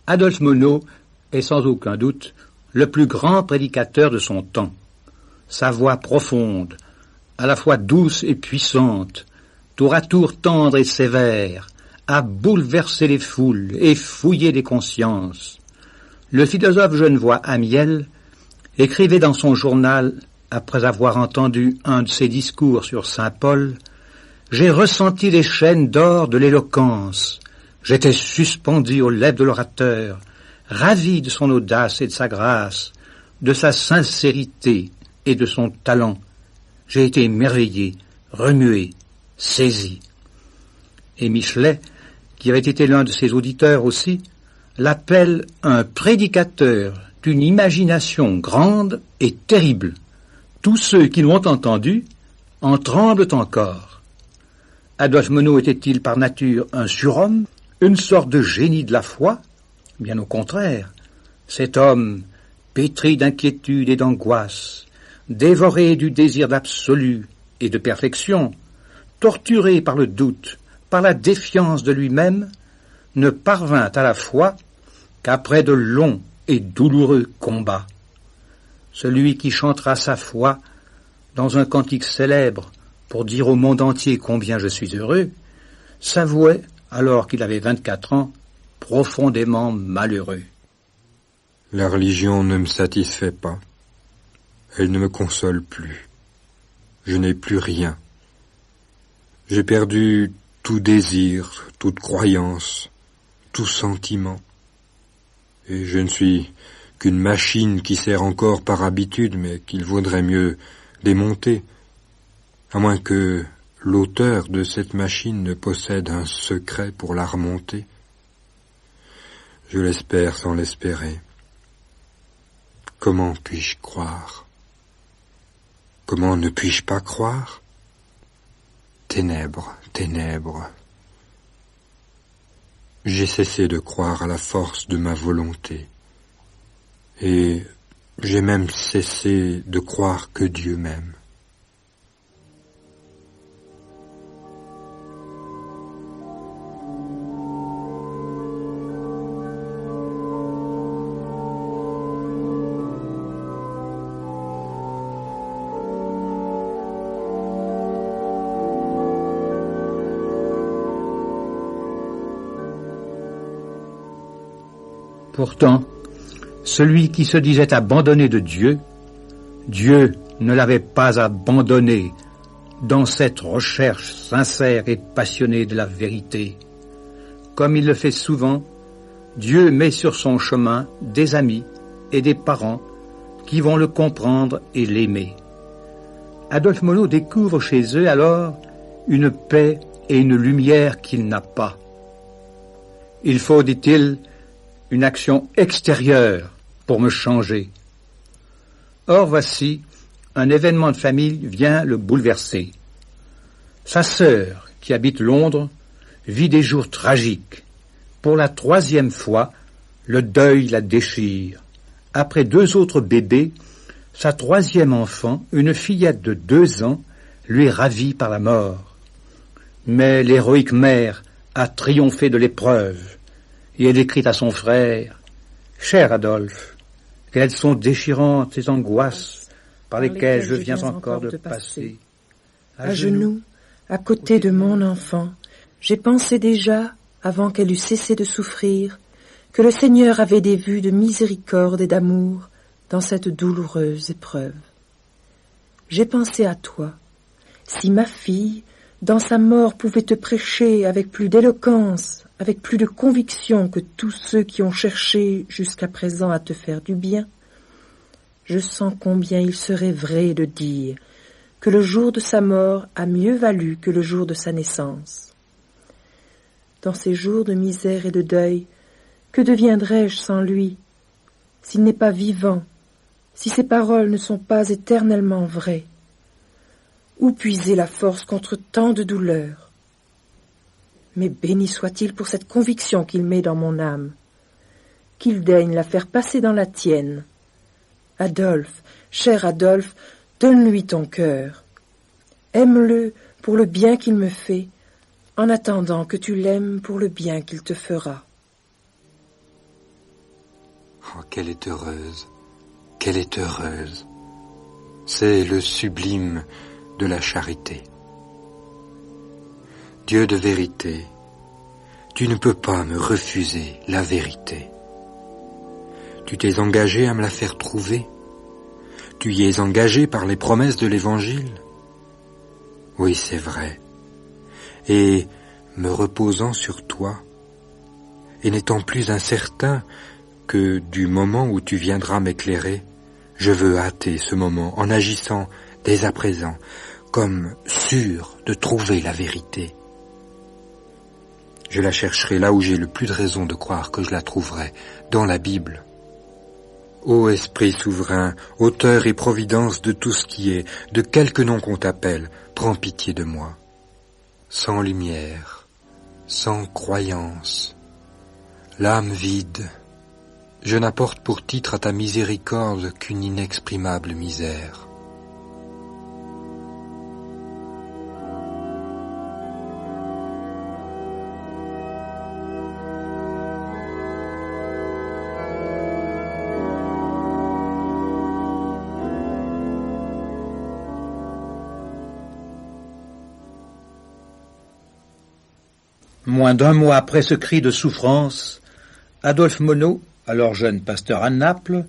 Adolphe Monod est sans aucun doute le plus grand prédicateur de son temps. Sa voix profonde, à la fois douce et puissante, tour à tour tendre et sévère, a bouleversé les foules et fouillé les consciences. Le philosophe genevois Amiel écrivait dans son journal, après avoir entendu un de ses discours sur saint Paul, « J'ai ressenti les chaînes d'or de l'éloquence. J'étais suspendu aux lèvres de l'orateur, ravi de son audace et de sa grâce, de sa sincérité et de son talent. J'ai été émerveillé, remué, saisi. » Et Michelet, qui avait été l'un de ses auditeurs aussi, l'appelle un prédicateur d'une imagination grande et terrible. Tous ceux qui l'ont entendu en tremblent encore. Adolphe Monod était-il par nature un surhomme, une sorte de génie de la foi? Bien au contraire. Cet homme, pétri d'inquiétude et d'angoisse, dévoré du désir d'absolu et de perfection, torturé par le doute, par la défiance de lui-même, ne parvint à la foi qu'après de longs et douloureux combats. Celui qui chantera sa foi dans un cantique célèbre pour dire au monde entier combien je suis heureux, s'avouait, alors qu'il avait 24 ans, profondément malheureux. La religion ne me satisfait pas. Elle ne me console plus. Je n'ai plus rien. J'ai perdu tout désir, toute croyance, tout sentiment. Et je ne suis qu'une machine qui sert encore par habitude, mais qu'il vaudrait mieux démonter, à moins que l'auteur de cette machine ne possède un secret pour la remonter. Je l'espère sans l'espérer. Comment puis-je croire? Comment ne puis-je pas croire? Ténèbres, ténèbres. J'ai cessé de croire à la force de ma volonté, et j'ai même cessé de croire que Dieu m'aime. Pourtant, celui qui se disait abandonné de Dieu, Dieu ne l'avait pas abandonné dans cette recherche sincère et passionnée de la vérité. Comme il le fait souvent, Dieu met sur son chemin des amis et des parents qui vont le comprendre et l'aimer. Adolphe Monod découvre chez eux alors une paix et une lumière qu'il n'a pas. Il faut, dit-il, une action extérieure pour me changer. Or voici, un événement de famille vient le bouleverser. Sa sœur, qui habite Londres, vit des jours tragiques. Pour la 3e fois, le deuil la déchire. Après 2 autres bébés, sa 3e enfant, une fillette de 2 ans, lui est ravie par la mort. Mais l'héroïque mère a triomphé de l'épreuve. Et elle écrit à son frère, « Cher Adolphe, quelles sont déchirantes ces angoisses par lesquelles je viens encore de passer. À genoux, à côté de mon enfant, j'ai pensé déjà, avant qu'elle eût cessé de souffrir, que le Seigneur avait des vues de miséricorde et d'amour dans cette douloureuse épreuve. J'ai pensé à toi. Si ma fille, dans sa mort, pouvait te prêcher avec plus d'éloquence, avec plus de conviction que tous ceux qui ont cherché jusqu'à présent à te faire du bien, je sens combien il serait vrai de dire que le jour de sa mort a mieux valu que le jour de sa naissance. Dans ces jours de misère et de deuil, que deviendrais-je sans lui, s'il n'est pas vivant, si ses paroles ne sont pas éternellement vraies? Où puiser la force contre tant de douleurs? Mais béni soit-il pour cette conviction qu'il met dans mon âme, qu'il daigne la faire passer dans la tienne. Adolphe, cher Adolphe, donne-lui ton cœur. Aime-le pour le bien qu'il me fait, en attendant que tu l'aimes pour le bien qu'il te fera. Oh, qu'elle est heureuse, qu'elle est heureuse. C'est le sublime de la charité. Dieu de vérité, tu ne peux pas me refuser la vérité. Tu t'es engagé à me la faire trouver. Tu y es engagé par les promesses de l'Évangile. Oui, c'est vrai. Et me reposant sur toi, et n'étant plus incertain que du moment où tu viendras m'éclairer, je veux hâter ce moment en agissant dès à présent, comme sûr de trouver la vérité. Je la chercherai là où j'ai le plus de raison de croire que je la trouverai, dans la Bible. Ô Esprit souverain, auteur et providence de tout ce qui est, de quelque nom qu'on t'appelle, prends pitié de moi. Sans lumière, sans croyance, l'âme vide, je n'apporte pour titre à ta miséricorde qu'une inexprimable misère. Moins d'un mois après ce cri de souffrance, Adolphe Monod, alors jeune pasteur à Naples,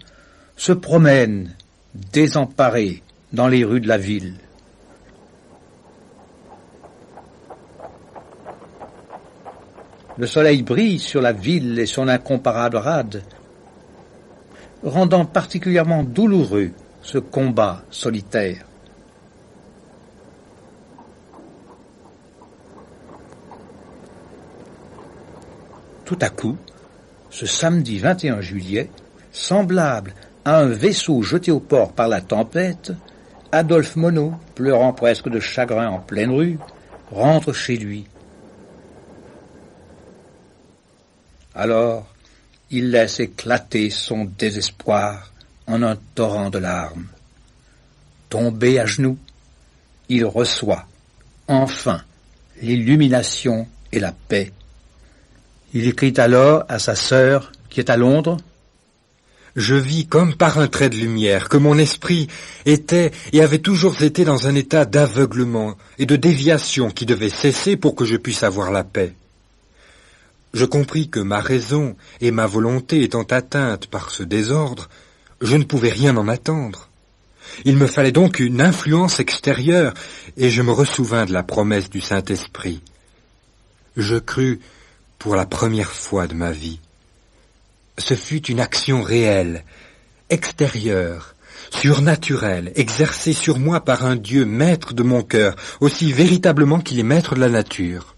se promène, désemparé, dans les rues de la ville. Le soleil brille sur la ville et son incomparable rade, rendant particulièrement douloureux ce combat solitaire. Tout à coup, ce samedi 21 juillet, semblable à un vaisseau jeté au port par la tempête, Adolphe Monod, pleurant presque de chagrin en pleine rue, rentre chez lui. Alors, il laisse éclater son désespoir en un torrent de larmes. Tombé à genoux, il reçoit, enfin, l'illumination et la paix. Il écrit alors à sa sœur, qui est à Londres, « Je vis comme par un trait de lumière que mon esprit était et avait toujours été dans un état d'aveuglement et de déviation qui devait cesser pour que je puisse avoir la paix. Je compris que ma raison et ma volonté étant atteintes par ce désordre, je ne pouvais rien en attendre. Il me fallait donc une influence extérieure, et je me ressouvins de la promesse du Saint-Esprit. Je crus pour la première fois de ma vie. Ce fut une action réelle, extérieure, surnaturelle, exercée sur moi par un Dieu maître de mon cœur, aussi véritablement qu'il est maître de la nature.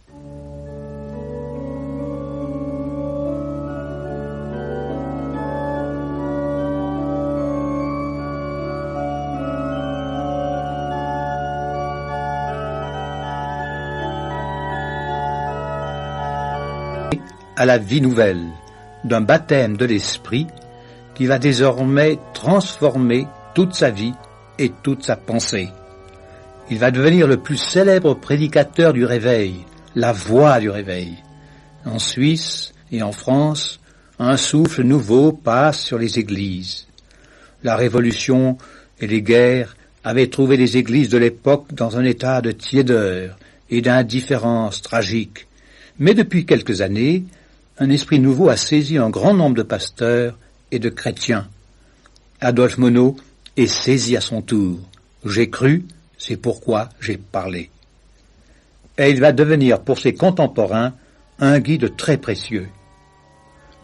À la vie nouvelle, d'un baptême de l'esprit qui va désormais transformer toute sa vie et toute sa pensée. Il va devenir le plus célèbre prédicateur du réveil, la voix du réveil. En Suisse et en France, un souffle nouveau passe sur les églises. La Révolution et les guerres avaient trouvé les églises de l'époque dans un état de tiédeur et d'indifférence tragique. Mais depuis quelques années, un esprit nouveau a saisi un grand nombre de pasteurs et de chrétiens. Adolphe Monod est saisi à son tour. J'ai cru, c'est pourquoi j'ai parlé. Et il va devenir pour ses contemporains un guide très précieux.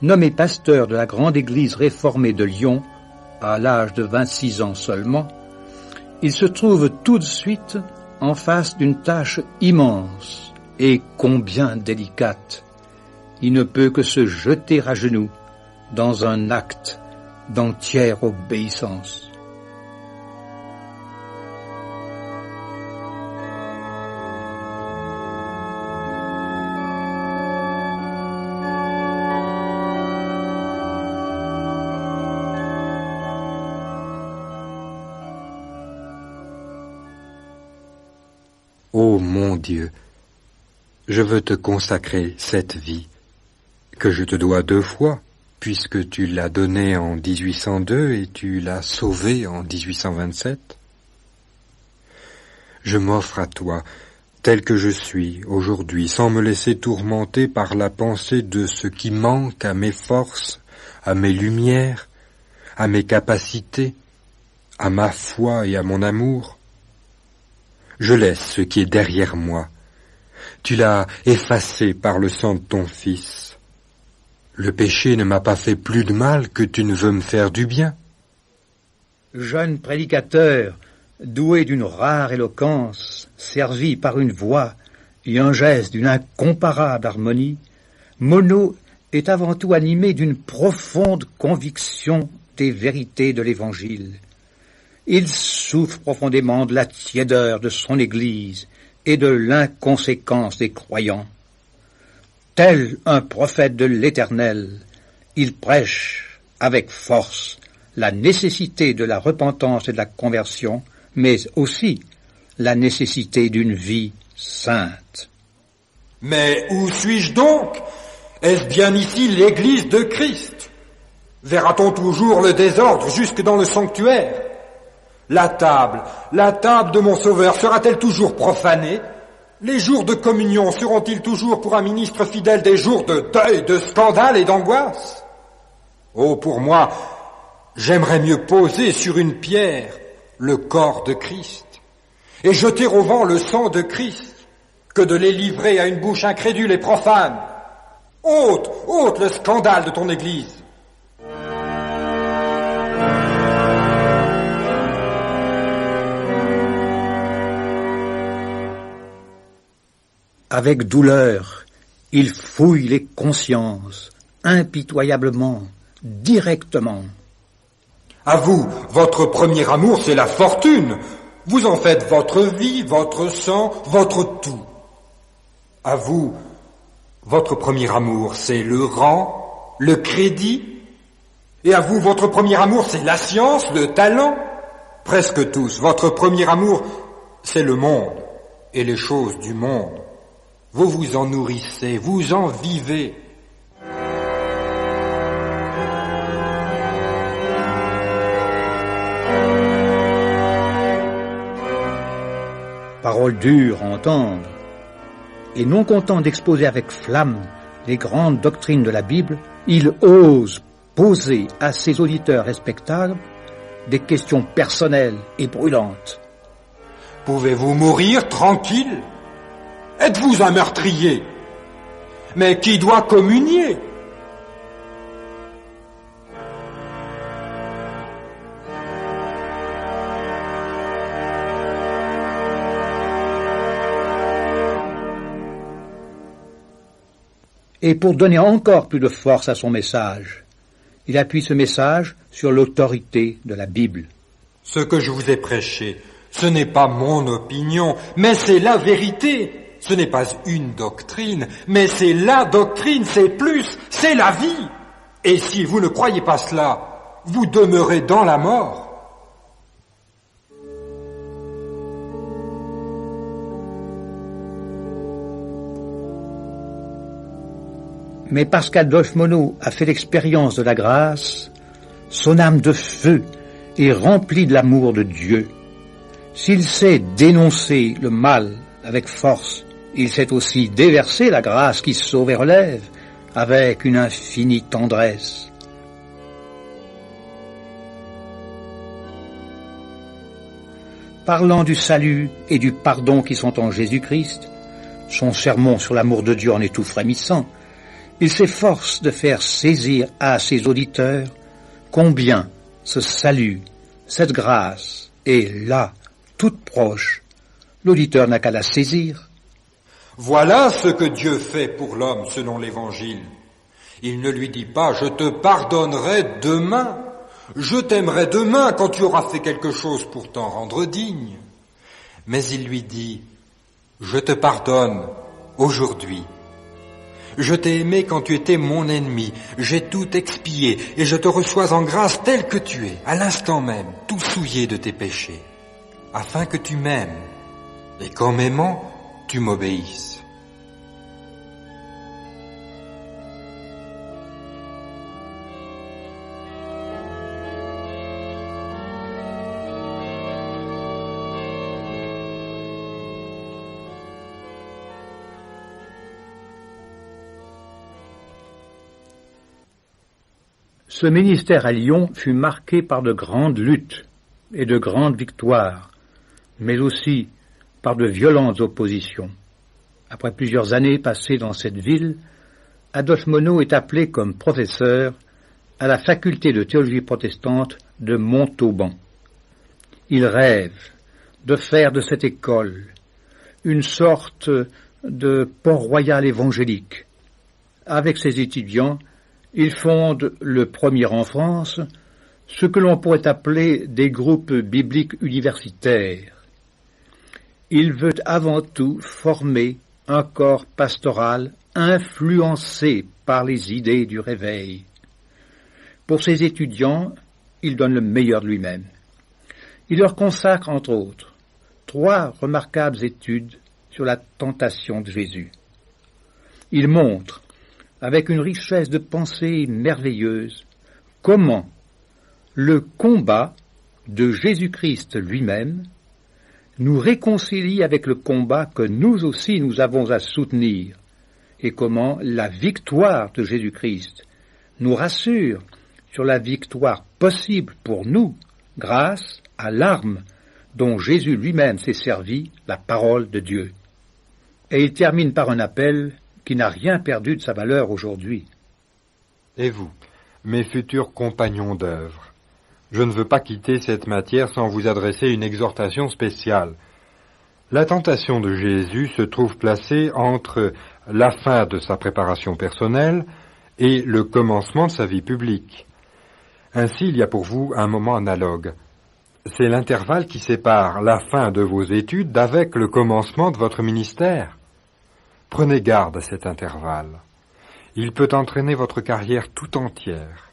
Nommé pasteur de la grande église réformée de Lyon, à l'âge de 26 ans seulement, il se trouve tout de suite en face d'une tâche immense et combien délicate. Il ne peut que se jeter à genoux dans un acte d'entière obéissance. Ô mon Dieu, je veux te consacrer cette vie, que je te dois 2 fois, puisque tu l'as donné en 1802 et tu l'as sauvé en 1827. Je m'offre à toi, tel que je suis aujourd'hui, sans me laisser tourmenter par la pensée de ce qui manque à mes forces, à mes lumières, à mes capacités, à ma foi et à mon amour. Je laisse ce qui est derrière moi. Tu l'as effacé par le sang de ton Fils. Le péché ne m'a pas fait plus de mal que tu ne veux me faire du bien. Jeune prédicateur, doué d'une rare éloquence, servi par une voix et un geste d'une incomparable harmonie, Monod est avant tout animé d'une profonde conviction des vérités de l'Évangile. Il souffre profondément de la tiédeur de son Église et de l'inconséquence des croyants. Tel un prophète de l'Éternel, il prêche avec force la nécessité de la repentance et de la conversion, mais aussi la nécessité d'une vie sainte. Mais où suis-je donc? Est-ce bien ici l'Église de Christ? Verra-t-on toujours le désordre jusque dans le sanctuaire? La table de mon Sauveur sera-t-elle toujours profanée? Les jours de communion seront-ils toujours pour un ministre fidèle des jours de deuil, de scandale et d'angoisse? Oh, pour moi, j'aimerais mieux poser sur une pierre le corps de Christ et jeter au vent le sang de Christ que de les livrer à une bouche incrédule et profane. Ôte le scandale de ton Église. Avec douleur, il fouille les consciences, impitoyablement, directement. À vous, votre premier amour, c'est la fortune. Vous en faites votre vie, votre sang, votre tout. À vous, votre premier amour, c'est le rang, le crédit. Et à vous, votre premier amour, c'est la science, le talent. Presque tous, votre premier amour, c'est le monde et les choses du monde. Vous vous en nourrissez, vous en vivez. Paroles dures à entendre, et non content d'exposer avec flamme les grandes doctrines de la Bible, il ose poser à ses auditeurs respectables des questions personnelles et brûlantes. Pouvez-vous mourir tranquille? Êtes-vous un meurtrier? Mais qui doit communier? Et pour donner encore plus de force à son message, il appuie ce message sur l'autorité de la Bible. Ce que je vous ai prêché, ce n'est pas mon opinion, mais c'est la vérité. Ce n'est pas une doctrine, mais c'est la doctrine, c'est plus, c'est la vie. Et si vous ne croyez pas cela, vous demeurez dans la mort. Mais parce qu'Adolphe Monod a fait l'expérience de la grâce, son âme de feu est remplie de l'amour de Dieu. S'il sait dénoncer le mal avec force, il sait aussi déverser la grâce qui sauve et relève avec une infinie tendresse. Parlant du salut et du pardon qui sont en Jésus-Christ, son sermon sur l'amour de Dieu en est tout frémissant. Il s'efforce de faire saisir à ses auditeurs combien ce salut, cette grâce est là, toute proche. L'auditeur n'a qu'à la saisir. Voilà ce que Dieu fait pour l'homme selon l'Évangile. Il ne lui dit pas « je te pardonnerai demain ». Je t'aimerai demain quand tu auras fait quelque chose pour t'en rendre digne. Mais il lui dit, je te pardonne aujourd'hui. Je t'ai aimé quand tu étais mon ennemi. J'ai tout expié et je te reçois en grâce tel que tu es, à l'instant même, tout souillé de tes péchés, afin que tu m'aimes et qu'en m'aimant, tu m'obéisses. Ce ministère à Lyon fut marqué par de grandes luttes et de grandes victoires, mais aussi par de violentes oppositions. Après plusieurs années passées dans cette ville, Adolphe Monod est appelé comme professeur à la faculté de théologie protestante de Montauban. Il rêve de faire de cette école une sorte de Port-Royal évangélique. Avec ses étudiants, il fonde le premier en France ce que l'on pourrait appeler des groupes bibliques universitaires. Il veut avant tout former un corps pastoral influencé par les idées du réveil. Pour ses étudiants, il donne le meilleur de lui-même. Il leur consacre, entre autres, 3 remarquables études sur la tentation de Jésus. Il montre, avec une richesse de pensée merveilleuse, comment le combat de Jésus-Christ lui-même nous réconcilie avec le combat que nous aussi nous avons à soutenir, et comment la victoire de Jésus-Christ nous rassure sur la victoire possible pour nous grâce à l'arme dont Jésus lui-même s'est servi, la parole de Dieu. Et il termine par un appel qui n'a rien perdu de sa valeur aujourd'hui. Et vous, mes futurs compagnons d'œuvre, je ne veux pas quitter cette matière sans vous adresser une exhortation spéciale. La tentation de Jésus se trouve placée entre la fin de sa préparation personnelle et le commencement de sa vie publique. Ainsi, il y a pour vous un moment analogue. C'est l'intervalle qui sépare la fin de vos études d'avec le commencement de votre ministère. Prenez garde à cet intervalle. Il peut entraîner votre carrière tout entière.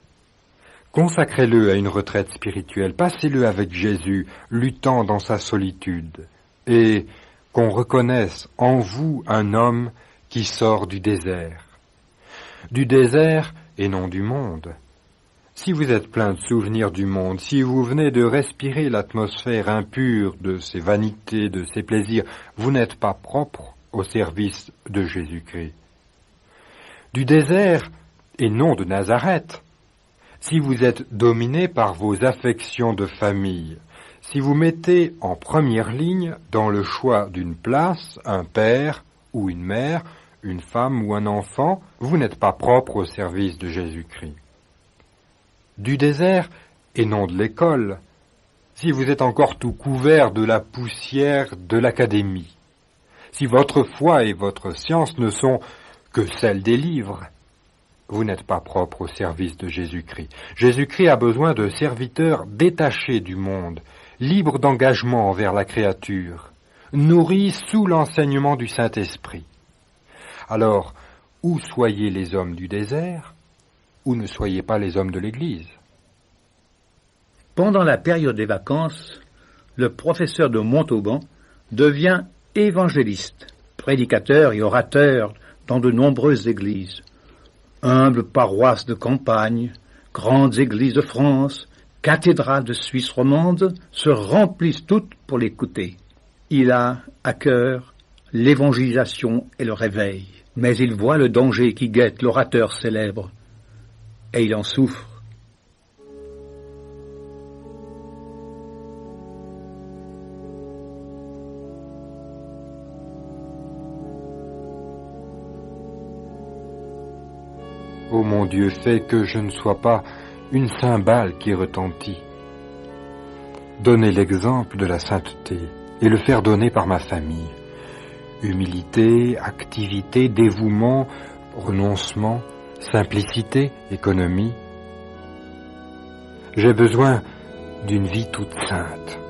Consacrez-le à une retraite spirituelle, passez-le avec Jésus, luttant dans sa solitude, et qu'on reconnaisse en vous un homme qui sort du désert. Du désert et non du monde. Si vous êtes plein de souvenirs du monde, si vous venez de respirer l'atmosphère impure de ses vanités, de ses plaisirs, vous n'êtes pas propre au service de Jésus-Christ. Du désert et non de Nazareth. Si vous êtes dominé par vos affections de famille, si vous mettez en première ligne dans le choix d'une place, un père ou une mère, une femme ou un enfant, vous n'êtes pas propre au service de Jésus-Christ. Du désert et non de l'école, si vous êtes encore tout couvert de la poussière de l'académie, si votre foi et votre science ne sont que celles des livres, vous n'êtes pas propre au service de Jésus-Christ. Jésus-Christ a besoin de serviteurs détachés du monde, libres d'engagement envers la créature, nourris sous l'enseignement du Saint-Esprit. Alors, ou soyez les hommes du désert, ou ne soyez pas les hommes de l'Église. Pendant la période des vacances, le professeur de Montauban devient évangéliste, prédicateur et orateur dans de nombreuses églises. Humbles paroisses de campagne, grandes églises de France, cathédrales de Suisse romande se remplissent toutes pour l'écouter. Il a à cœur l'évangélisation et le réveil, mais il voit le danger qui guette l'orateur célèbre, et il en souffre. Ô mon Dieu, fais que je ne sois pas une cymbale qui retentit. Donnez l'exemple de la sainteté et le faire donner par ma famille. Humilité, activité, dévouement, renoncement, simplicité, économie. J'ai besoin d'une vie toute sainte.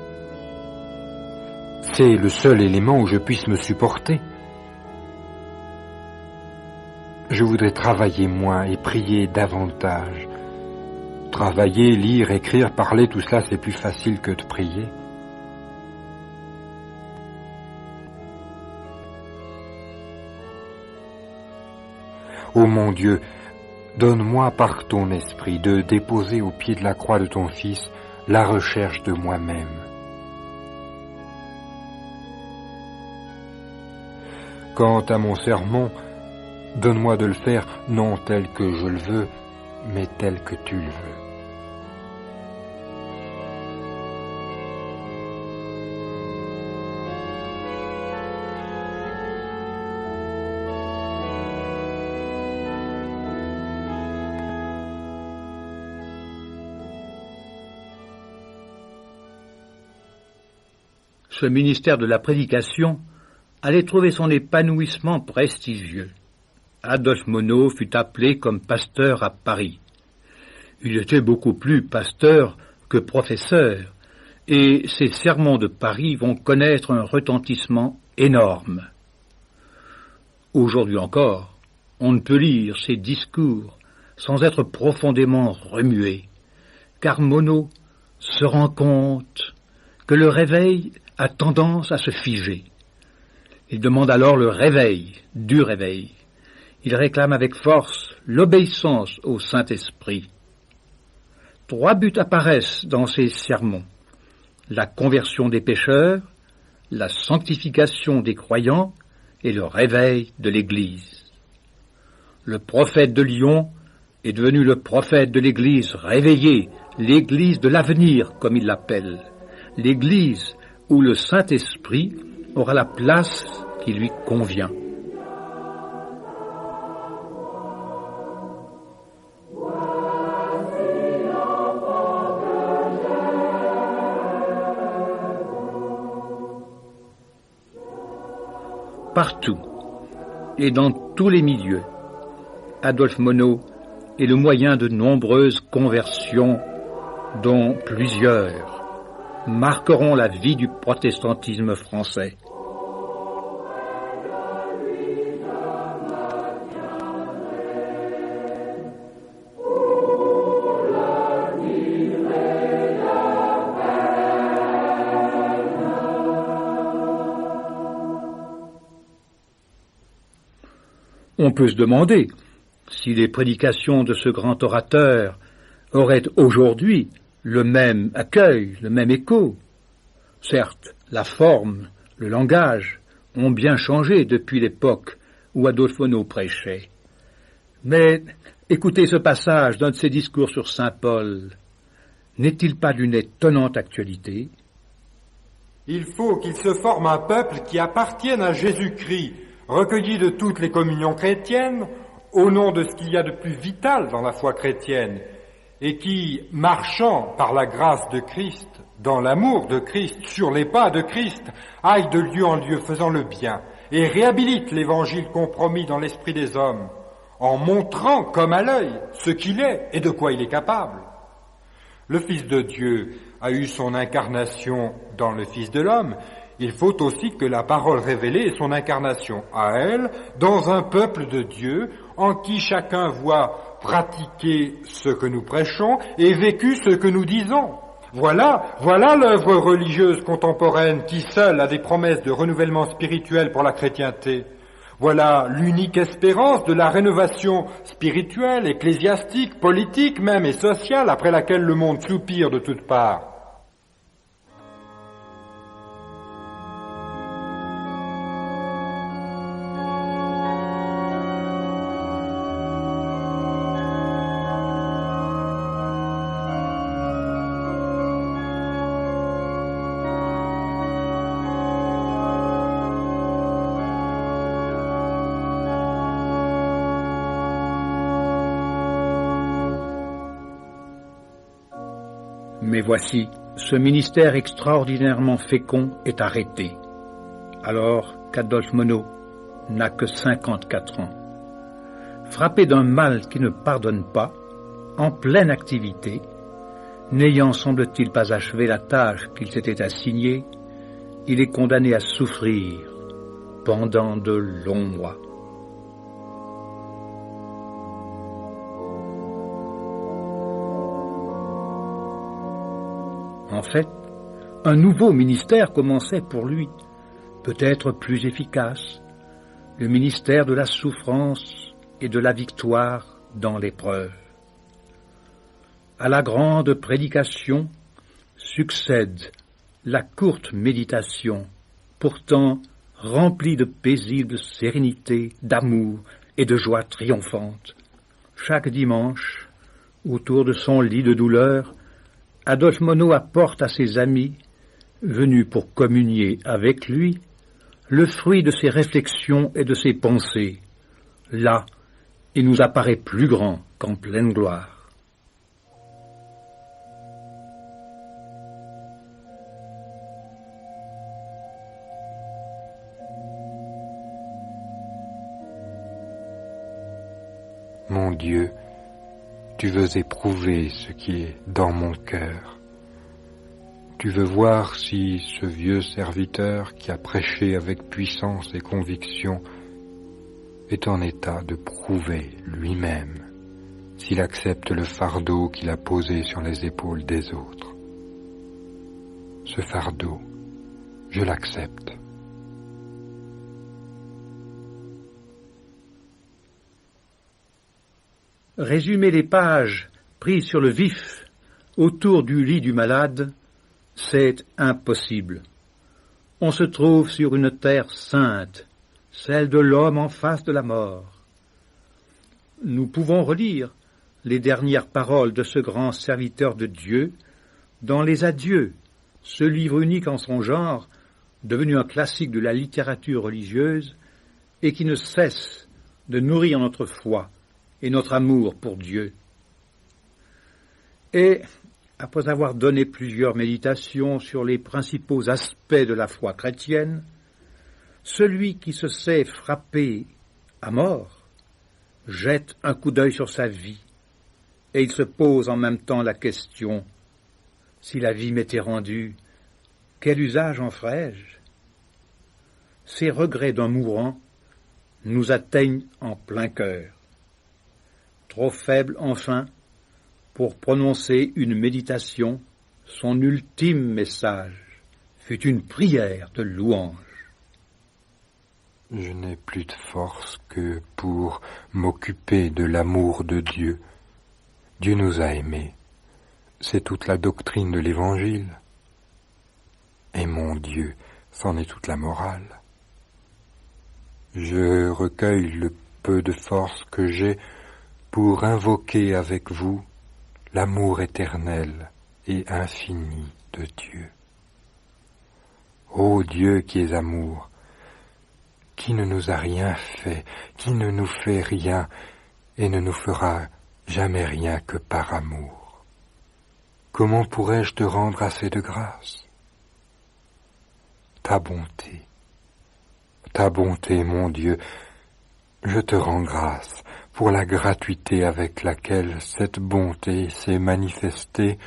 C'est le seul élément où je puisse me supporter. Je voudrais travailler moins et prier davantage. Travailler, lire, écrire, parler, tout cela c'est plus facile que de prier. Ô mon Dieu, donne-moi par ton esprit de déposer au pied de la croix de ton Fils la recherche de moi-même. Quant à mon sermon, donne-moi de le faire non tel que je le veux, mais tel que tu le veux. Ce ministère de la prédication allait trouver son épanouissement prestigieux. Adolphe Monod fut appelé comme pasteur à Paris. Il était beaucoup plus pasteur que professeur, et ses sermons de Paris vont connaître un retentissement énorme. Aujourd'hui encore, on ne peut lire ses discours sans être profondément remué, car Monod se rend compte que le réveil a tendance à se figer. Il demande alors le réveil du réveil. Il réclame avec force l'obéissance au Saint-Esprit. 3 buts apparaissent dans ces sermons: la conversion des pécheurs, la sanctification des croyants et le réveil de l'Église. Le prophète de Lyon est devenu le prophète de l'Église réveillée, l'Église de l'avenir, comme il l'appelle, l'Église où le Saint-Esprit aura la place qui lui convient. Partout et dans tous les milieux, Adolphe Monod est le moyen de nombreuses conversions, dont plusieurs marqueront la vie du protestantisme français. On peut se demander si les prédications de ce grand orateur auraient aujourd'hui le même accueil, le même écho. Certes, la forme, le langage ont bien changé depuis l'époque où Adolphe Monod prêchait. Mais écoutez ce passage d'un de ses discours sur saint Paul. N'est-il pas d'une étonnante actualité? Il faut qu'il se forme un peuple qui appartienne à Jésus-Christ, recueilli de toutes les communions chrétiennes, au nom de ce qu'il y a de plus vital dans la foi chrétienne, et qui, marchant par la grâce de Christ, dans l'amour de Christ, sur les pas de Christ, aille de lieu en lieu faisant le bien, et réhabilite l'évangile compromis dans l'esprit des hommes, en montrant comme à l'œil ce qu'il est et de quoi il est capable. Le Fils de Dieu a eu son incarnation dans le Fils de l'homme. Il faut aussi que la parole révélée ait son incarnation à elle, dans un peuple de Dieu, en qui chacun voit pratiquer ce que nous prêchons et vécu ce que nous disons. Voilà l'œuvre religieuse contemporaine qui seule a des promesses de renouvellement spirituel pour la chrétienté. Voilà l'unique espérance de la rénovation spirituelle, ecclésiastique, politique même et sociale après laquelle le monde soupire de toutes parts. Mais voici, ce ministère extraordinairement fécond est arrêté, alors qu'Adolphe Monod n'a que 54 ans. Frappé d'un mal qui ne pardonne pas, en pleine activité, n'ayant semble-t-il pas achevé la tâche qu'il s'était assignée, il est condamné à souffrir pendant de longs mois. En fait, un nouveau ministère commençait pour lui, peut-être plus efficace, le ministère de la souffrance et de la victoire dans l'épreuve. À la grande prédication succède la courte méditation, pourtant remplie de paisible sérénité, d'amour et de joie triomphante. Chaque dimanche, Autour de son lit de douleur, Adolphe Monod apporte à ses amis, venus pour communier avec lui, le fruit de ses réflexions et de ses pensées. Là, il nous apparaît plus grand qu'en pleine gloire. Mon Dieu, tu veux éprouver ce qui est dans mon cœur. Tu veux voir si ce vieux serviteur qui a prêché avec puissance et conviction est en état de prouver lui-même s'il accepte le fardeau qu'il a posé sur les épaules des autres. Ce fardeau, je l'accepte. Résumer les pages prises sur le vif autour du lit du malade, c'est impossible. On se trouve sur une terre sainte, celle de l'homme en face de la mort. Nous pouvons relire les dernières paroles de ce grand serviteur de Dieu dans Les Adieux, ce livre unique en son genre, devenu un classique de la littérature religieuse et qui ne cesse de nourrir notre foi et notre amour pour Dieu. Et, après avoir donné plusieurs méditations sur les principaux aspects de la foi chrétienne, celui qui se sait frappé à mort jette un coup d'œil sur sa vie, et il se pose en même temps la question: si la vie m'était rendue, quel usage en ferais-je? Ces regrets d'un mourant nous atteignent en plein cœur. Trop faible, enfin, pour prononcer une méditation, son ultime message fut une prière de louange. Je n'ai plus de force que pour m'occuper de l'amour de Dieu. Dieu nous a aimés. C'est toute la doctrine de l'Évangile. Et mon Dieu, c'en est toute la morale. Je recueille le peu de force que j'ai pour invoquer avec vous l'amour éternel et infini de Dieu. Ô Dieu qui es amour, qui ne nous a rien fait, qui ne nous fait rien et ne nous fera jamais rien que par amour. Comment pourrais-je te rendre assez de grâce? Ta bonté, mon Dieu, je te rends grâce pour la gratuité avec laquelle cette bonté s'est manifestée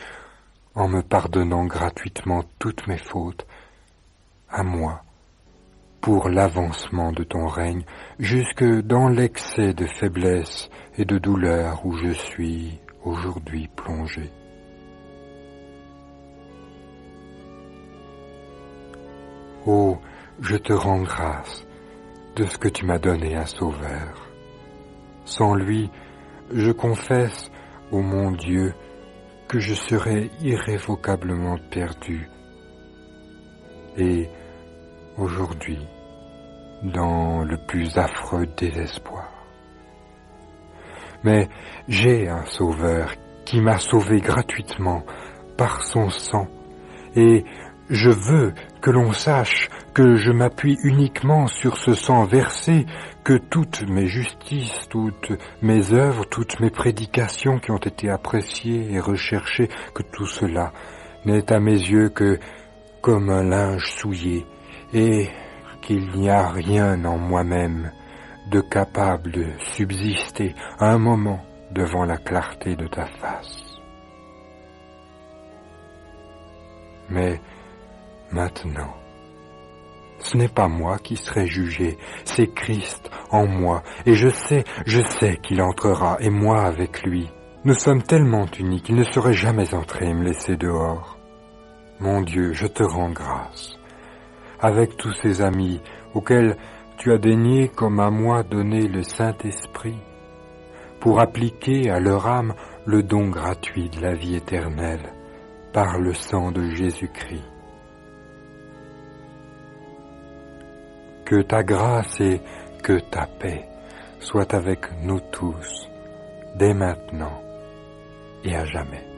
en me pardonnant gratuitement toutes mes fautes, à moi, pour l'avancement de ton règne, jusque dans l'excès de faiblesse et de douleur où je suis aujourd'hui plongé. Oh, je te rends grâce de ce que tu m'as donné un sauveur. Sans lui, je confesse, ô mon Dieu, que je serais irrévocablement perdu. Et aujourd'hui, dans le plus affreux désespoir. Mais j'ai un sauveur qui m'a sauvé gratuitement par son sang, et je veux que l'on sache que je m'appuie uniquement sur ce sang versé, que toutes mes justices, toutes mes œuvres, toutes mes prédications qui ont été appréciées et recherchées, que tout cela n'est à mes yeux que comme un linge souillé, et qu'il n'y a rien en moi-même de capable de subsister un moment devant la clarté de ta face. Mais maintenant, ce n'est pas moi qui serai jugé, c'est Christ en moi, et je sais qu'il entrera, et moi avec lui. Nous sommes tellement unis qu'il ne saurait jamais entrer et me laisser dehors. Mon Dieu, je te rends grâce. Avec tous ces amis auxquels tu as daigné comme à moi donner le Saint-Esprit, pour appliquer à leur âme le don gratuit de la vie éternelle, par le sang de Jésus-Christ. Que ta grâce et que ta paix soient avec nous tous, dès maintenant et à jamais.